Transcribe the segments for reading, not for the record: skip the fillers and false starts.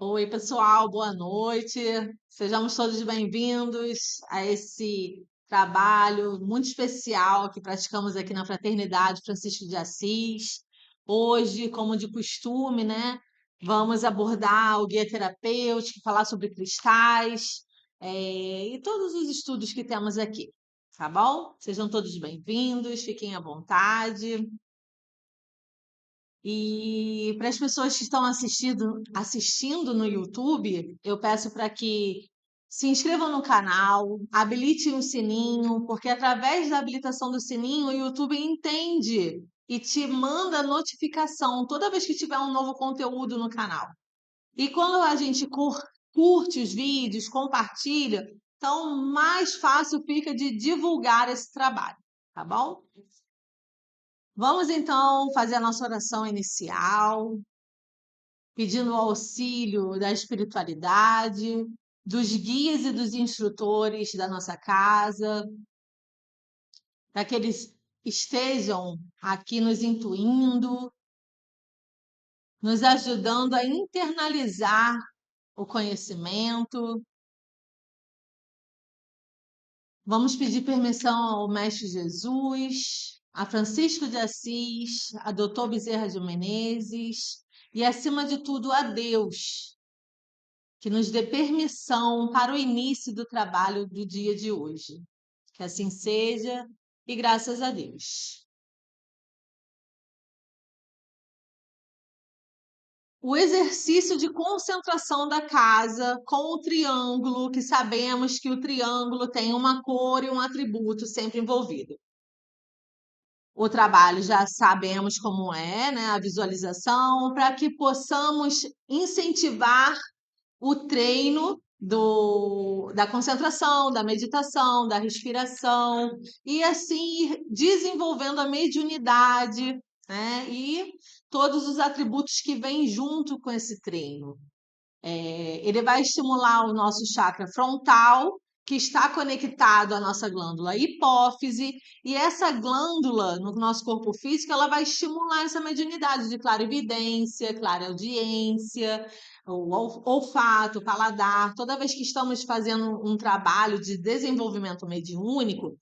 Oi, pessoal, boa noite. Sejamos todos bem-vindos a esse trabalho muito especial que praticamos aqui na Fraternidade Francisco de Assis. Hoje, como de costume, né, vamos abordar o guia terapêutico, falar sobre cristais, e todos os estudos que temos aqui, tá bom? Sejam todos bem-vindos, fiquem à vontade. E para as pessoas que estão assistindo no YouTube, eu peço para que se inscrevam no canal, habilitem o sininho, porque através da habilitação do sininho, o YouTube entende e te manda notificação toda vez que tiver um novo conteúdo no canal. E quando a gente curte os vídeos, compartilha, então mais fácil fica de divulgar esse trabalho, tá bom? Vamos então fazer a nossa oração inicial, pedindo o auxílio da espiritualidade, dos guias e dos instrutores da nossa casa, para que eles estejam aqui nos intuindo, nos ajudando a internalizar o conhecimento. Vamos pedir permissão ao Mestre Jesus, a Francisco de Assis, a Doutor Bezerra de Menezes e, acima de tudo, a Deus, que nos dê permissão para o início do trabalho do dia de hoje. Que assim seja e graças a Deus. O exercício de concentração da casa com o triângulo, que sabemos que o triângulo tem uma cor e um atributo sempre envolvido. O trabalho já sabemos como é, né? A visualização, para que possamos incentivar o treino da concentração, da meditação, da respiração, e assim ir desenvolvendo a mediunidade, né? E todos os atributos que vêm junto com esse treino. Ele vai estimular o nosso chakra frontal, que está conectado à nossa glândula hipófise, e essa glândula no nosso corpo físico, ela vai estimular essa mediunidade de clarividência, clareaudiência, o olfato, o paladar. Toda vez que estamos fazendo um trabalho de desenvolvimento mediúnico,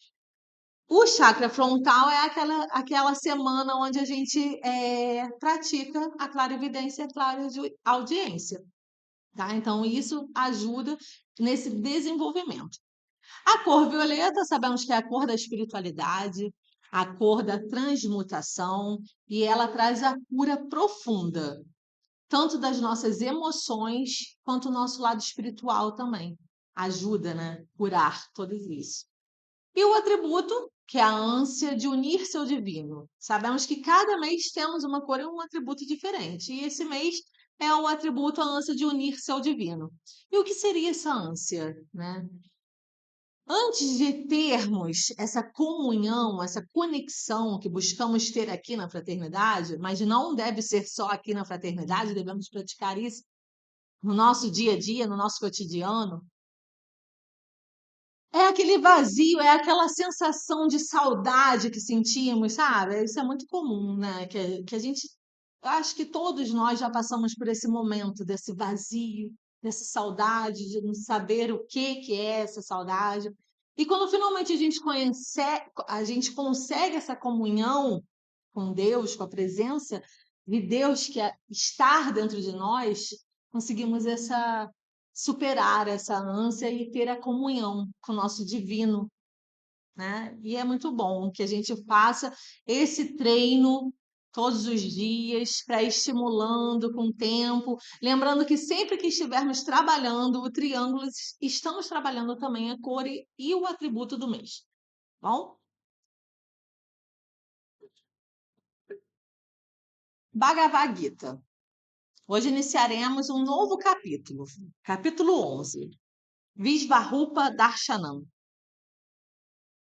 o chakra frontal é aquela semana onde a gente pratica a clarividência e a clareaudiência. Tá? Então, isso ajuda nesse desenvolvimento. A cor violeta, sabemos que é a cor da espiritualidade, a cor da transmutação, e ela traz a cura profunda, tanto das nossas emoções, quanto o nosso lado espiritual também. Ajuda, né? Curar tudo isso. E o atributo, que é a ânsia de unir-se ao divino. Sabemos que cada mês temos uma cor e um atributo diferente. E esse mês é o atributo, a ânsia de unir-se ao divino. E o que seria essa ânsia, né? Antes de termos essa comunhão, essa conexão que buscamos ter aqui na fraternidade, mas não deve ser só aqui na fraternidade, devemos praticar isso no nosso dia a dia, no nosso cotidiano. É aquele vazio, é aquela sensação de saudade que sentimos, sabe? Isso é muito comum, né? Que a gente, eu acho que todos nós já passamos por esse momento desse vazio, dessa saudade, de não saber o que é essa saudade. E quando finalmente a gente consegue essa comunhão com Deus, com a presença de Deus que está dentro de nós, conseguimos superar essa ânsia e ter a comunhão com o nosso divino, né? E é muito bom que a gente faça esse treino todos os dias para ir estimulando com o tempo, lembrando que sempre que estivermos trabalhando o triângulo, estamos trabalhando também a cor e o atributo do mês. Bom? Bhagavad Gita. Hoje iniciaremos um novo capítulo, capítulo 11, Visvarupa Darshanam.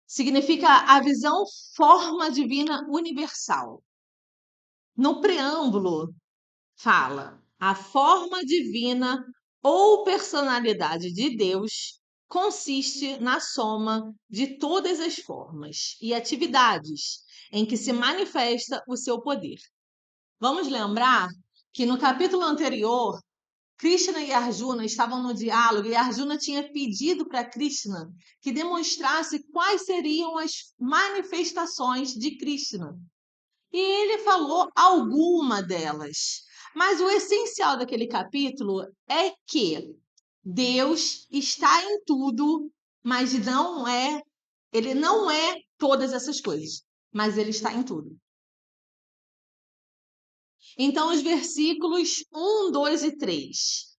Significa a visão forma divina universal. No preâmbulo, fala a forma divina ou personalidade de Deus consiste na soma de todas as formas e atividades em que se manifesta o seu poder. Vamos lembrar que no capítulo anterior Krishna e Arjuna estavam no diálogo e Arjuna tinha pedido para Krishna que demonstrasse quais seriam as manifestações de Krishna. E ele falou alguma delas. Mas o essencial daquele capítulo é que Deus está em tudo, mas ele não é todas essas coisas, mas ele está em tudo. Então, os versículos 1, 2 e 3.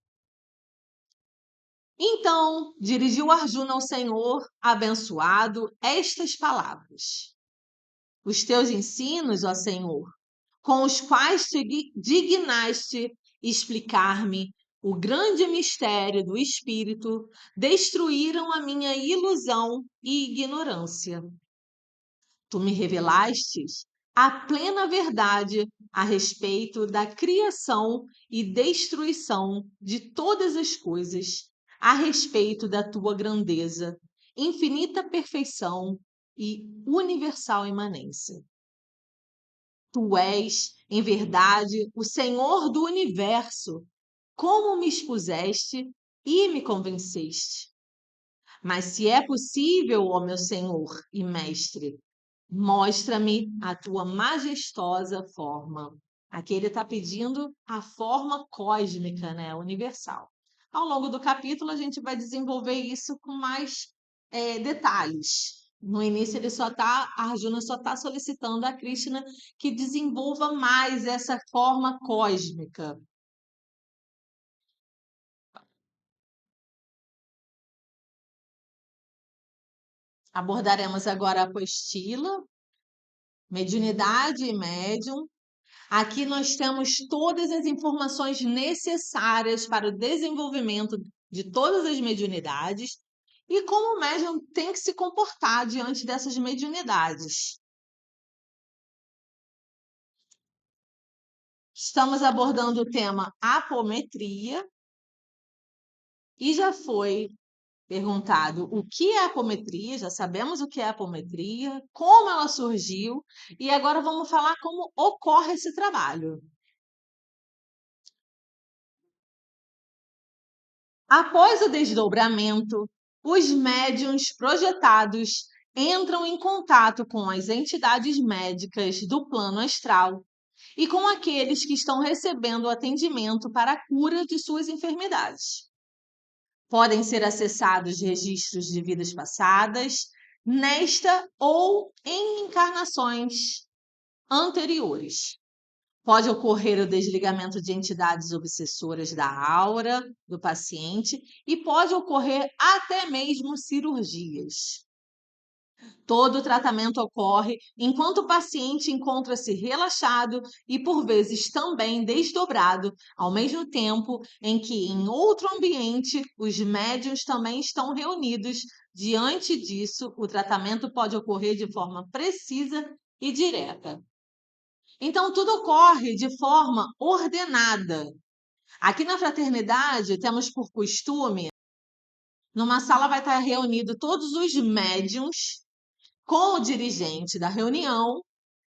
Então dirigiu Arjuna ao Senhor, abençoado, estas palavras: Os teus ensinos, ó Senhor, com os quais te dignaste explicar-me o grande mistério do Espírito, destruíram a minha ilusão e ignorância. Tu me revelastes a plena verdade a respeito da criação e destruição de todas as coisas, a respeito da tua grandeza, infinita perfeição e universal imanência. Tu és, em verdade, o Senhor do universo, como me expuseste e me convenceste. Mas se é possível, ó meu Senhor e Mestre, mostra-me a tua majestosa forma. Aqui ele está pedindo a forma cósmica, né, universal. Ao longo do capítulo, a gente vai desenvolver isso com mais detalhes. No início, Arjuna só está solicitando a Krishna que desenvolva mais essa forma cósmica. Abordaremos agora a apostila, mediunidade e médium. Aqui nós temos todas as informações necessárias para o desenvolvimento de todas as mediunidades e como o médium tem que se comportar diante dessas mediunidades. Estamos abordando o tema apometria e já foi perguntado o que é apometria, já sabemos o que é apometria, como ela surgiu e agora vamos falar como ocorre esse trabalho. Após o desdobramento, os médiuns projetados entram em contato com as entidades médicas do plano astral e com aqueles que estão recebendo atendimento para a cura de suas enfermidades. Podem ser acessados registros de vidas passadas, nesta ou em encarnações anteriores. Pode ocorrer o desligamento de entidades obsessoras da aura do paciente e pode ocorrer até mesmo cirurgias. Todo o tratamento ocorre enquanto o paciente encontra-se relaxado e, por vezes, também desdobrado, ao mesmo tempo em que, em outro ambiente, os médiuns também estão reunidos. Diante disso, o tratamento pode ocorrer de forma precisa e direta. Então, tudo ocorre de forma ordenada. Aqui na fraternidade, temos por costume, numa sala vai estar reunido todos os médiuns com o dirigente da reunião,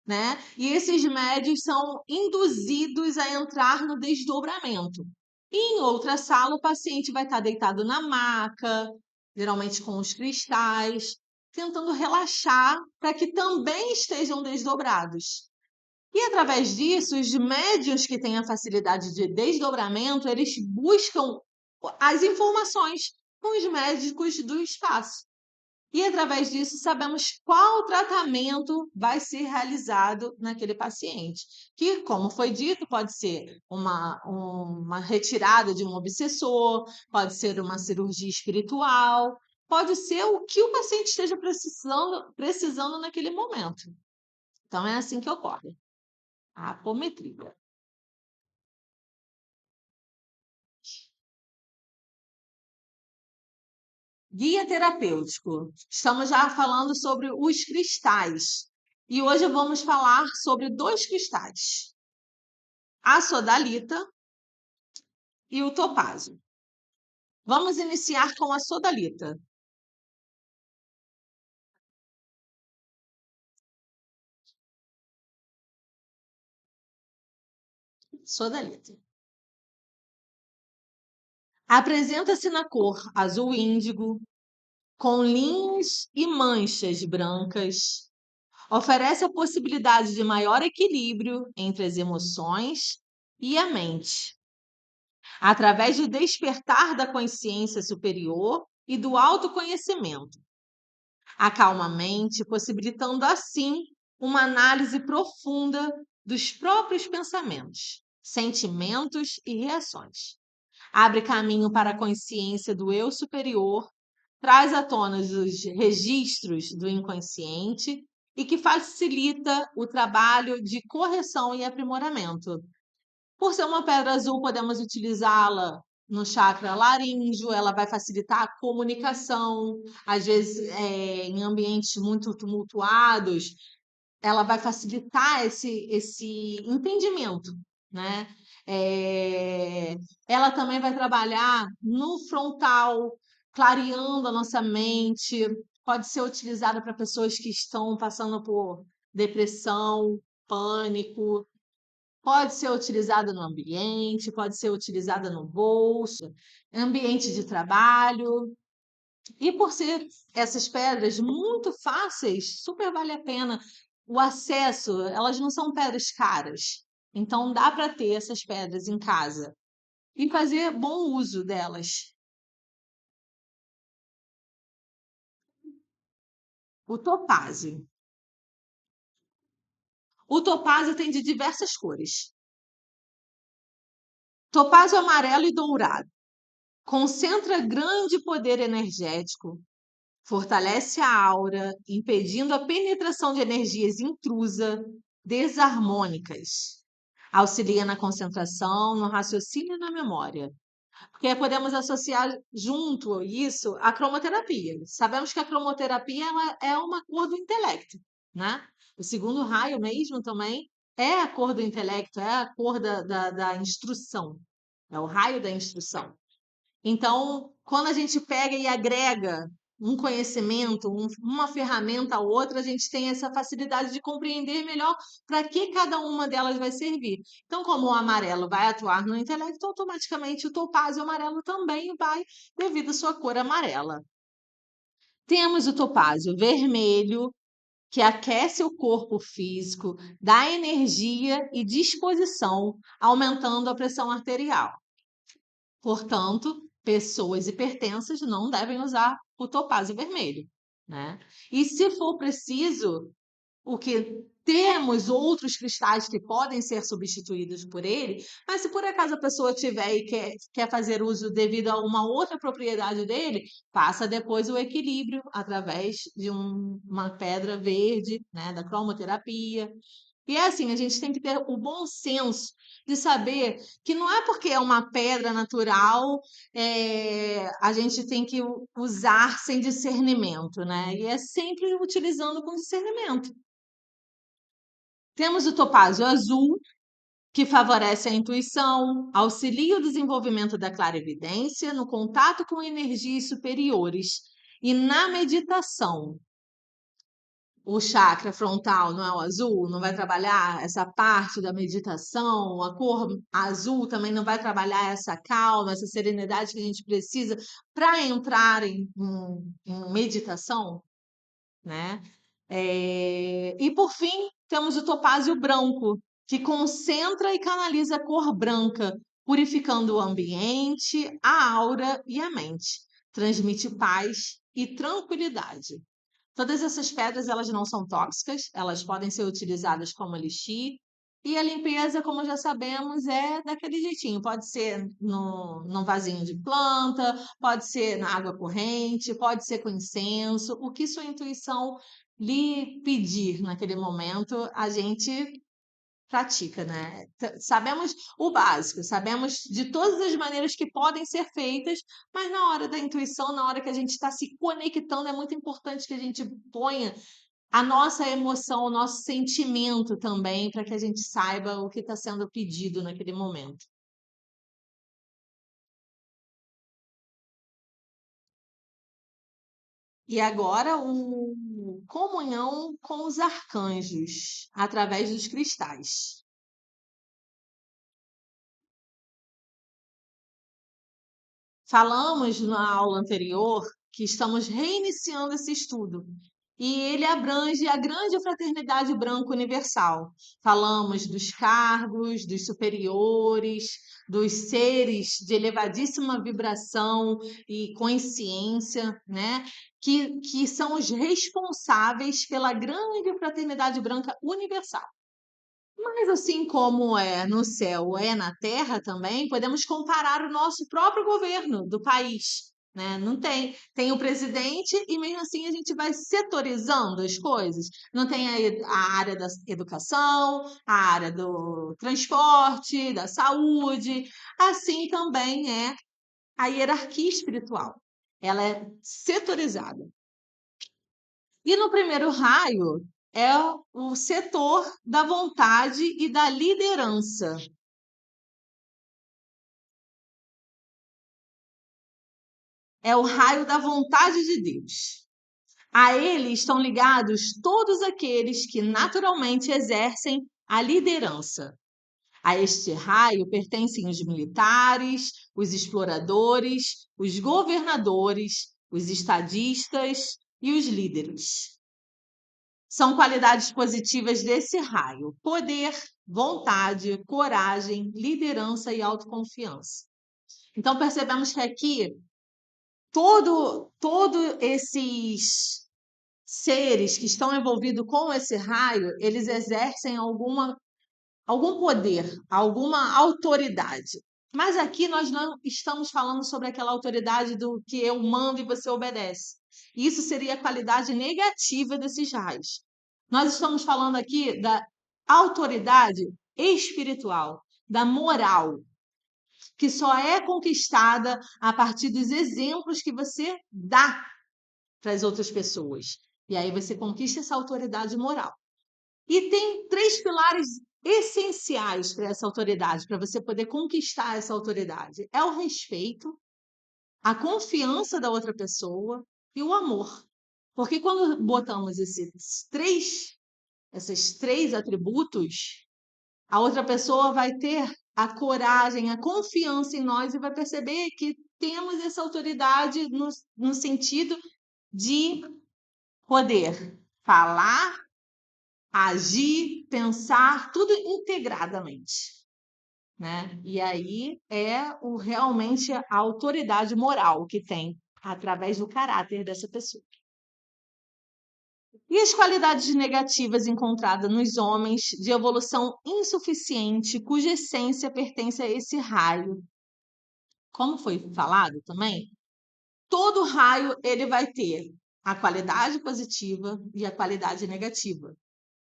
né? E esses médiuns são induzidos a entrar no desdobramento. E em outra sala, o paciente vai estar deitado na maca, geralmente com os cristais, tentando relaxar para que também estejam desdobrados. E através disso, os médiuns que têm a facilidade de desdobramento, eles buscam as informações com os médicos do espaço. E através disso, sabemos qual tratamento vai ser realizado naquele paciente. Que, como foi dito, pode ser uma retirada de um obsessor, pode ser uma cirurgia espiritual, pode ser o que o paciente esteja precisando naquele momento. Então, é assim que ocorre a apometria. Guia terapêutico. Estamos já falando sobre os cristais. E hoje vamos falar sobre dois cristais: a sodalita e o topázio. Vamos iniciar com a sodalita. Sodalita. Apresenta-se na cor azul índigo, com linhas e manchas brancas. Oferece a possibilidade de maior equilíbrio entre as emoções e a mente, através do despertar da consciência superior e do autoconhecimento. Acalma a mente, possibilitando assim uma análise profunda dos próprios pensamentos, sentimentos e reações. Abre caminho para a consciência do eu superior, traz à tona os registros do inconsciente e que facilita o trabalho de correção e aprimoramento. Por ser uma pedra azul, podemos utilizá-la no chakra laríngeo, ela vai facilitar a comunicação, às vezes, em ambientes muito tumultuados, ela vai facilitar esse entendimento, né? Ela também vai trabalhar no frontal, clareando a nossa mente, pode ser utilizada para pessoas que estão passando por depressão, pânico, pode ser utilizada no ambiente, pode ser utilizada no bolso, ambiente de trabalho. E por ser essas pedras muito fáceis, super vale a pena o acesso, elas não são pedras caras. Então dá para ter essas pedras em casa e fazer bom uso delas. O topázio. O topázio tem de diversas cores. Topázio amarelo e dourado. Concentra grande poder energético, fortalece a aura, impedindo a penetração de energias intrusas, desarmônicas. Auxilia na concentração, no raciocínio e na memória. Porque podemos associar junto isso à cromoterapia. Sabemos que a cromoterapia ela é uma cor do intelecto, né? O segundo raio mesmo também é a cor do intelecto, é a cor da instrução, é o raio da instrução. Então, quando a gente pega e agrega um conhecimento, uma ferramenta a outra, a gente tem essa facilidade de compreender melhor para que cada uma delas vai servir. Então, como o amarelo vai atuar no intelecto, automaticamente o topázio amarelo também vai, devido à sua cor amarela. Temos o topázio vermelho, que aquece o corpo físico, dá energia e disposição, aumentando a pressão arterial. Portanto, pessoas hipertensas não devem usar o topázio vermelho, né? E se for preciso, o que temos outros cristais que podem ser substituídos por ele, mas se por acaso a pessoa tiver e quer fazer uso devido a uma outra propriedade dele, faça depois o equilíbrio através de uma pedra verde, né, da cromoterapia. E é assim, a gente tem que ter o bom senso de saber que não é porque é uma pedra natural, a gente tem que usar sem discernimento, né? E é sempre utilizando com discernimento. Temos o topázio azul, que favorece a intuição, auxilia o desenvolvimento da clarividência no contato com energias superiores e na meditação. O chakra frontal não é o azul, não vai trabalhar essa parte da meditação, a cor azul também não vai trabalhar essa calma, essa serenidade que a gente precisa para entrar em meditação, né? E por fim, temos o topázio branco, que concentra e canaliza a cor branca, purificando o ambiente, a aura e a mente. Transmite paz e tranquilidade. Todas essas pedras, elas não são tóxicas, elas podem ser utilizadas como elixir. E a limpeza, como já sabemos, é daquele jeitinho. Pode ser num vasinho de planta, pode ser na água corrente, pode ser com incenso. O que sua intuição lhe pedir naquele momento, a gente pratica, né? Sabemos o básico, sabemos de todas as maneiras que podem ser feitas, mas na hora da intuição, na hora que a gente está se conectando, é muito importante que a gente ponha a nossa emoção, o nosso sentimento também, para que a gente saiba o que está sendo pedido naquele momento. E agora, comunhão com os arcanjos, através dos cristais. Falamos na aula anterior que estamos reiniciando esse estudo e ele abrange a grande fraternidade branca universal. Falamos dos cargos, dos superiores, dos seres de elevadíssima vibração e consciência, né? Que são os responsáveis pela grande fraternidade branca universal. Mas assim como é no céu, é na terra também, podemos comparar o nosso próprio governo do país, né? Não tem o presidente e mesmo assim a gente vai setorizando as coisas. Não tem a área da educação, a área do transporte, da saúde. Assim também é a hierarquia espiritual. Ela é setorizada. E no primeiro raio é o setor da vontade e da liderança. É o raio da vontade de Deus. A ele estão ligados todos aqueles que naturalmente exercem a liderança. A este raio pertencem os militares, os exploradores, os governadores, os estadistas e os líderes. São qualidades positivas desse raio: poder, vontade, coragem, liderança e autoconfiança. Então percebemos que aqui todo esses seres que estão envolvidos com esse raio, eles exercem algum poder, alguma autoridade. Mas aqui nós não estamos falando sobre aquela autoridade do que eu mando e você obedece. Isso seria a qualidade negativa desses raios. Nós estamos falando aqui da autoridade espiritual, da moral, que só é conquistada a partir dos exemplos que você dá para as outras pessoas. E aí você conquista essa autoridade moral. E tem três pilares essenciais para essa autoridade, para você poder conquistar essa autoridade: é o respeito, a confiança da outra pessoa e o amor. Porque quando botamos esses três atributos, a outra pessoa vai ter a coragem, a confiança em nós e vai perceber que temos essa autoridade no sentido de poder falar, agir, pensar, tudo integradamente, né? E aí é realmente a autoridade moral que tem através do caráter dessa pessoa. E as qualidades negativas encontradas nos homens de evolução insuficiente, cuja essência pertence a esse raio. Como foi falado também, todo raio ele vai ter a qualidade positiva e a qualidade negativa.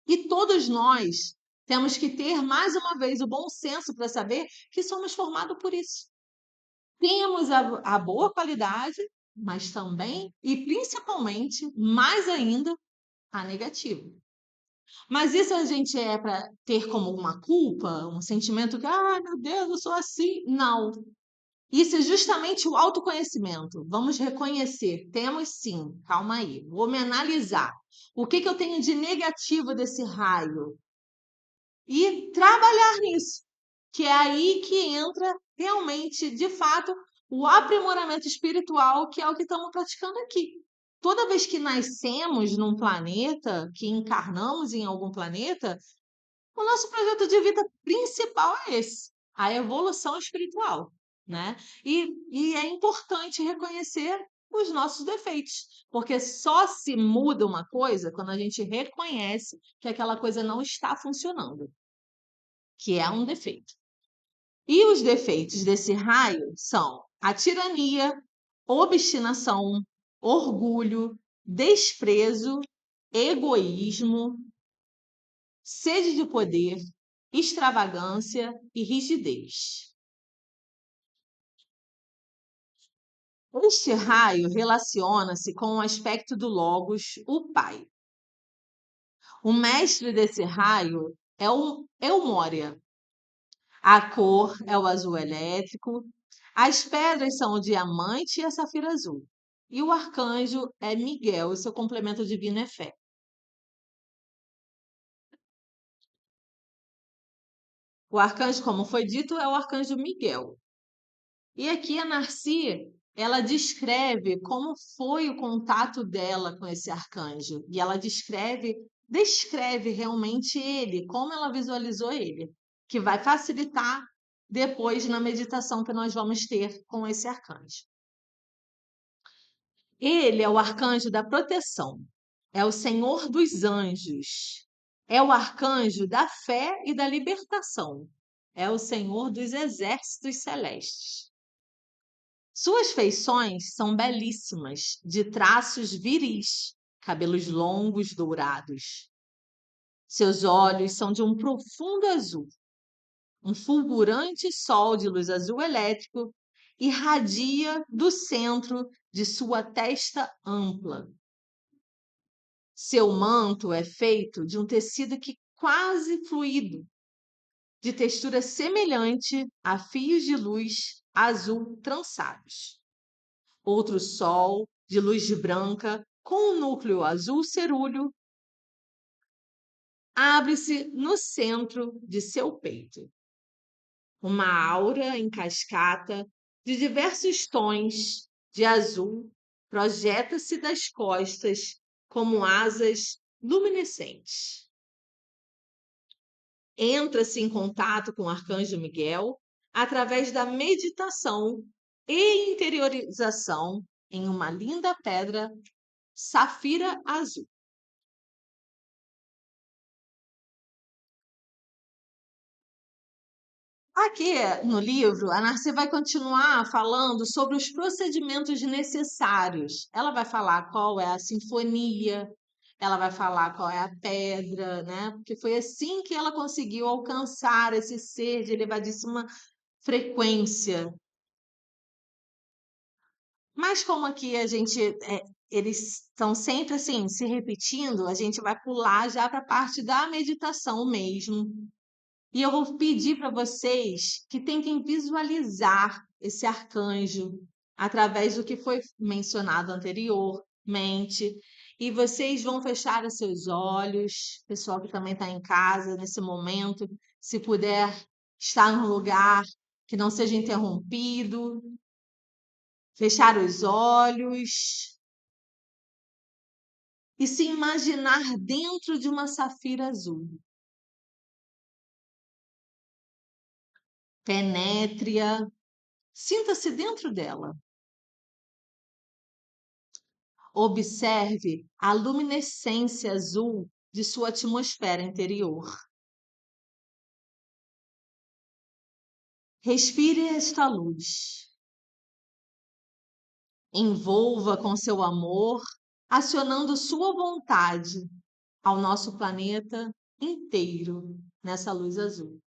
E todos nós temos que ter, mais uma vez, o bom senso para saber que somos formados por isso. Temos a boa qualidade, mas também, e principalmente, mais ainda, a negativa. Mas isso a gente é para ter como uma culpa, um sentimento que, ah, meu Deus, eu sou assim. Não. Isso é justamente o autoconhecimento. Vamos reconhecer, temos sim, calma aí, vou me analisar. O que eu tenho de negativo desse raio? E trabalhar nisso, que é aí que entra realmente, de fato, o aprimoramento espiritual, que é o que estamos praticando aqui. Toda vez que nascemos num planeta, que encarnamos em algum planeta, o nosso projeto de vida principal é esse, a evolução espiritual, né? E é importante reconhecer os nossos defeitos, porque só se muda uma coisa quando a gente reconhece que aquela coisa não está funcionando, que é um defeito. E os defeitos desse raio são a tirania, obstinação, orgulho, desprezo, egoísmo, sede de poder, extravagância e rigidez. Este raio relaciona-se com o aspecto do Logos, o Pai. O mestre desse raio é o Moria. A cor é o azul elétrico. As pedras são o diamante e a safira azul. E o arcanjo é Miguel, e seu complemento divino é fé. O arcanjo, como foi dito, é o arcanjo Miguel. E aqui a Narci, ela descreve como foi o contato dela com esse arcanjo. E ela descreve realmente ele, como ela visualizou ele, que vai facilitar depois na meditação que nós vamos ter com esse arcanjo. Ele é o arcanjo da proteção, é o senhor dos anjos, é o arcanjo da fé e da libertação, é o senhor dos exércitos celestes. Suas feições são belíssimas, de traços viris, cabelos longos dourados. Seus olhos são de um profundo azul. Um fulgurante sol de luz azul elétrico irradia do centro de sua testa ampla. Seu manto é feito de um tecido que quase fluido, de textura semelhante a fios de luz azul trançados. Outro sol de luz branca com um núcleo azul cerúleo abre-se no centro de seu peito. Uma aura em cascata de diversos tons de azul projeta-se das costas como asas luminescentes. Entra-se em contato com o Arcanjo Miguel através da meditação e interiorização em uma linda pedra safira azul. Aqui no livro, a Narci vai continuar falando sobre os procedimentos necessários. Ela vai falar qual é a sinfonia, ela vai falar qual é a pedra, né? Porque foi assim que ela conseguiu alcançar esse ser de elevadíssima frequência. Mas como aqui eles estão sempre assim se repetindo, a gente vai pular já para a parte da meditação mesmo. E eu vou pedir para vocês que tentem visualizar esse arcanjo através do que foi mencionado anteriormente. E vocês vão fechar os seus olhos, pessoal que também está em casa nesse momento, se puder estar num lugar que não seja interrompido, fechar os olhos e se imaginar dentro de uma safira azul. Penetre-a, sinta-se dentro dela. Observe a luminescência azul de sua atmosfera interior. Respire esta luz. Envolva com seu amor, acionando sua vontade ao nosso planeta inteiro nessa luz azul.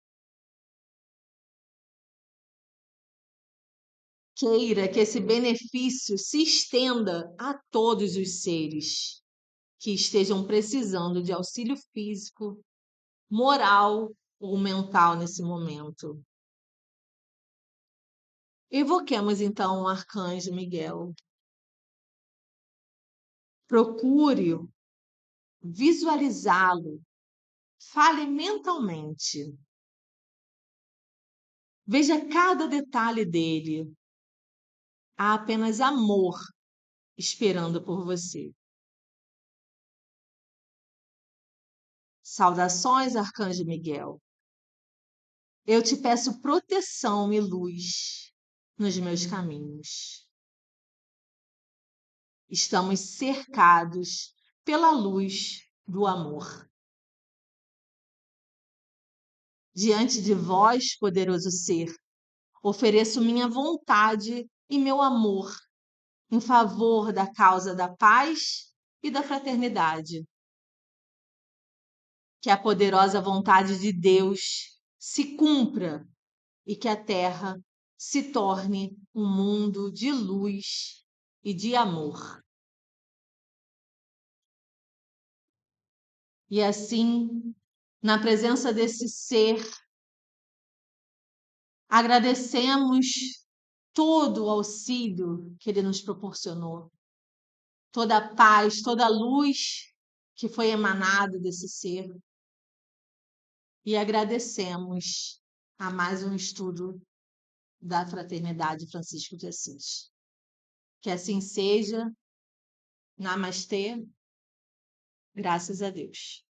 Queira que esse benefício se estenda a todos os seres que estejam precisando de auxílio físico, moral ou mental nesse momento. Evoquemos então o Arcanjo Miguel. Procure visualizá-lo. Fale mentalmente. Veja cada detalhe dele. Há apenas amor esperando por você. Saudações, Arcanjo Miguel. Eu te peço proteção e luz nos meus caminhos. Estamos cercados pela luz do amor. Diante de vós, poderoso ser, ofereço minha vontade e meu amor em favor da causa da paz e da fraternidade. Que a poderosa vontade de Deus se cumpra e que a Terra se torne um mundo de luz e de amor. E assim, na presença desse ser, agradecemos todo o auxílio que ele nos proporcionou, toda a paz, toda a luz que foi emanado desse ser. E agradecemos a mais um estudo da Fraternidade Francisco de Assis. Que assim seja. Namastê. Graças a Deus.